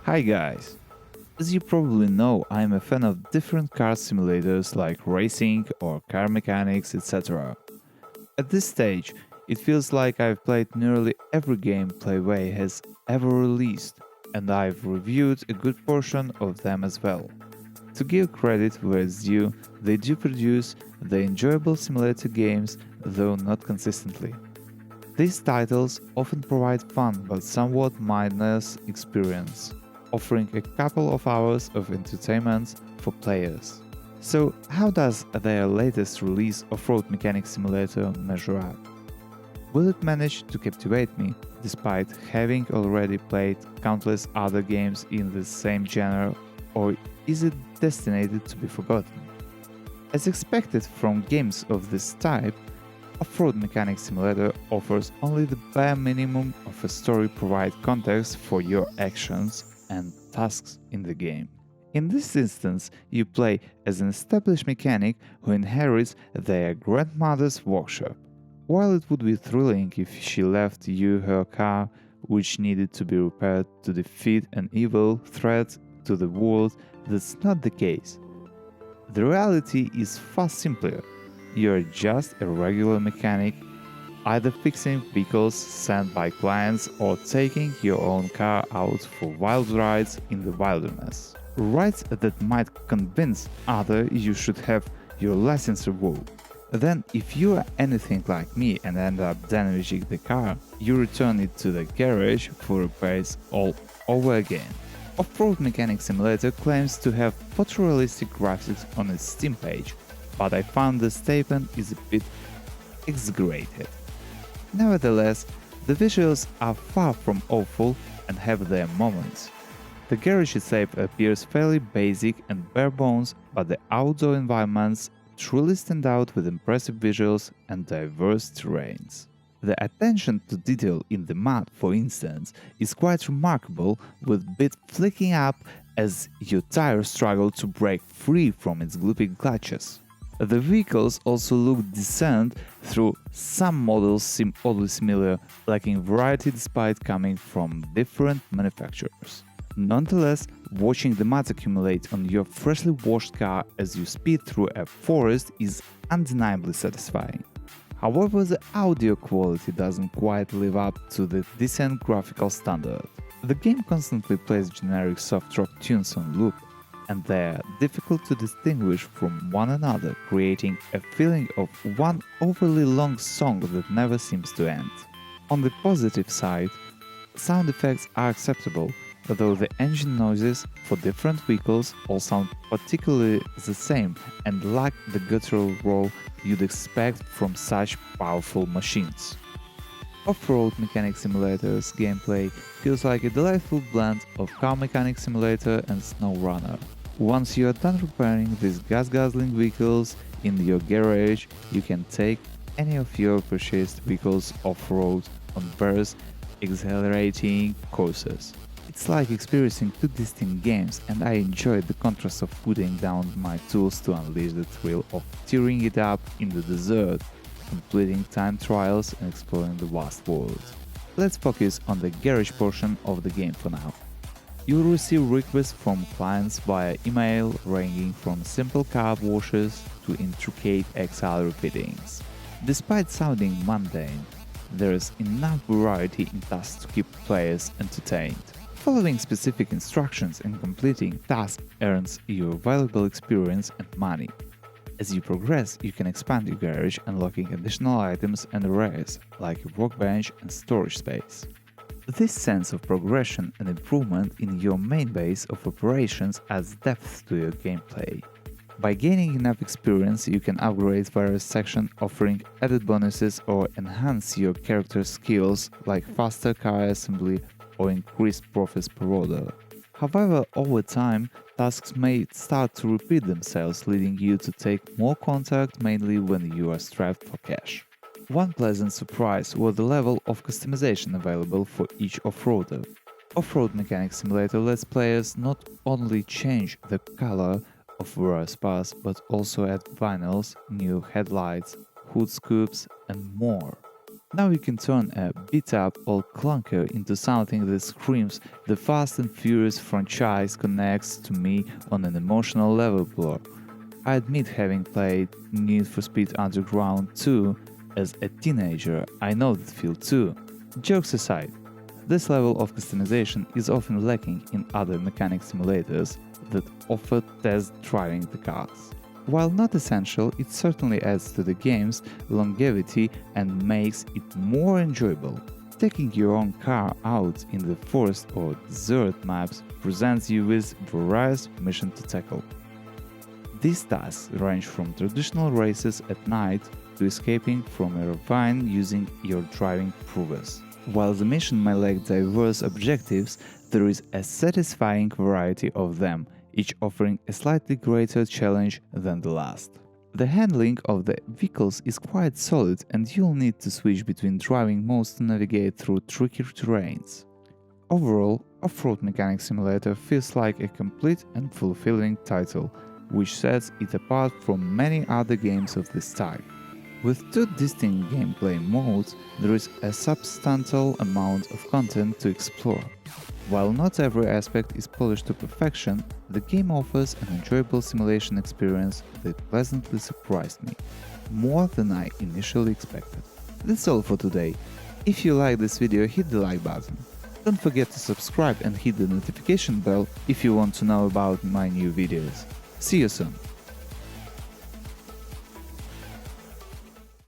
Hi guys! As you probably know, I am a fan of different car simulators like racing or car mechanics, etc. At this stage, it feels like I've played nearly every game Playway has ever released, and I've reviewed a good portion of them as well. To give credit where it's due, they do produce the enjoyable simulator games, though not consistently. These titles often provide fun but somewhat mindless experience, offering a couple of hours of entertainment for players. So, how does their latest release Offroad Mechanic Simulator measure up? Will it manage to captivate me despite having already played countless other games in the same genre, or is it destined to be forgotten? As expected from games of this type, Offroad Mechanic Simulator offers only the bare minimum of a story provide context for your actions and tasks in the game. In this instance, you play as an established mechanic who inherits their grandmother's workshop. While it would be thrilling if she left you her car, which needed to be repaired to defeat an evil threat to the world, that's not the case. The reality is far simpler. You're just a regular mechanic, either fixing vehicles sent by clients or taking your own car out for wild rides in the wilderness. Rides that might convince others you should have your license revoked. Then, if you are anything like me and end up damaging the car, you return it to the garage for repairs all over again. Offroad Mechanic Simulator claims to have photorealistic graphics on its Steam page, but I found the statement is a bit exaggerated. Nevertheless, the visuals are far from awful and have their moments. The garage itself appears fairly basic and bare bones, but the outdoor environments truly stand out with impressive visuals and diverse terrains. The attention to detail in the mud, for instance, is quite remarkable, with bit flicking up as your tires struggle to break free from its gloopy clutches. The vehicles also look decent, though some models seem oddly similar, lacking variety despite coming from different manufacturers. Nonetheless, watching the mud accumulate on your freshly washed car as you speed through a forest is undeniably satisfying. However, the audio quality doesn't quite live up to the decent graphical standard. The game constantly plays generic soft rock tunes on loop, and they are difficult to distinguish from one another, creating a feeling of one overly long song that never seems to end. On the positive side, sound effects are acceptable, though the engine noises for different vehicles all sound particularly the same and lack the guttural roar you'd expect from such powerful machines. Off-Road Mechanic Simulator's gameplay feels like a delightful blend of Car Mechanic Simulator and SnowRunner. Once you are done repairing these gas-guzzling vehicles in your garage, you can take any of your purchased vehicles off-road on various exhilarating courses. It's like experiencing two distinct games, and I enjoyed the contrast of putting down my tools to unleash the thrill of tearing it up in the desert, completing time trials and exploring the vast world. Let's focus on the garage portion of the game for now. You will receive requests from clients via email, ranging from simple car washes to intricate XL refittings. Despite sounding mundane, there is enough variety in tasks to keep players entertained. Following specific instructions and completing tasks earns you valuable experience and money. As you progress, you can expand your garage, unlocking additional items and arrays, like a workbench and storage space. This sense of progression and improvement in your main base of operations adds depth to your gameplay. By gaining enough experience, you can upgrade various sections, offering added bonuses or enhance your character's skills like faster car assembly or increased profits per order. However, over time, tasks may start to repeat themselves, leading you to take more contact mainly when you are strapped for cash. One pleasant surprise was the level of customization available for each off-roader. Offroad Mechanic Simulator lets players not only change the color of various parts but also add vinyls, new headlights, hood scoops, and more. Now you can turn a beat-up old clunker into something that screams the Fast and Furious franchise connects to me on an emotional level below. I admit having played Need for Speed Underground 2 as a teenager, I know that feel too. Jokes aside, this level of customization is often lacking in other mechanic simulators that offer test driving the cars. While not essential, it certainly adds to the game's longevity and makes it more enjoyable. Taking your own car out in the forest or desert maps presents you with various missions to tackle. These tasks range from traditional races at night to escaping from a ravine using your driving prowess. While the mission may lack diverse objectives, there is a satisfying variety of them, each offering a slightly greater challenge than the last. The handling of the vehicles is quite solid and you'll need to switch between driving modes to navigate through trickier terrains. Overall, Offroad Mechanic Simulator feels like a complete and fulfilling title, which sets it apart from many other games of this type. With two distinct gameplay modes, there is a substantial amount of content to explore. While not every aspect is polished to perfection, the game offers an enjoyable simulation experience that pleasantly surprised me, more than I initially expected. That's all for today. If you like this video, hit the like button. Don't forget to subscribe and hit the notification bell if you want to know about my new videos. See you soon!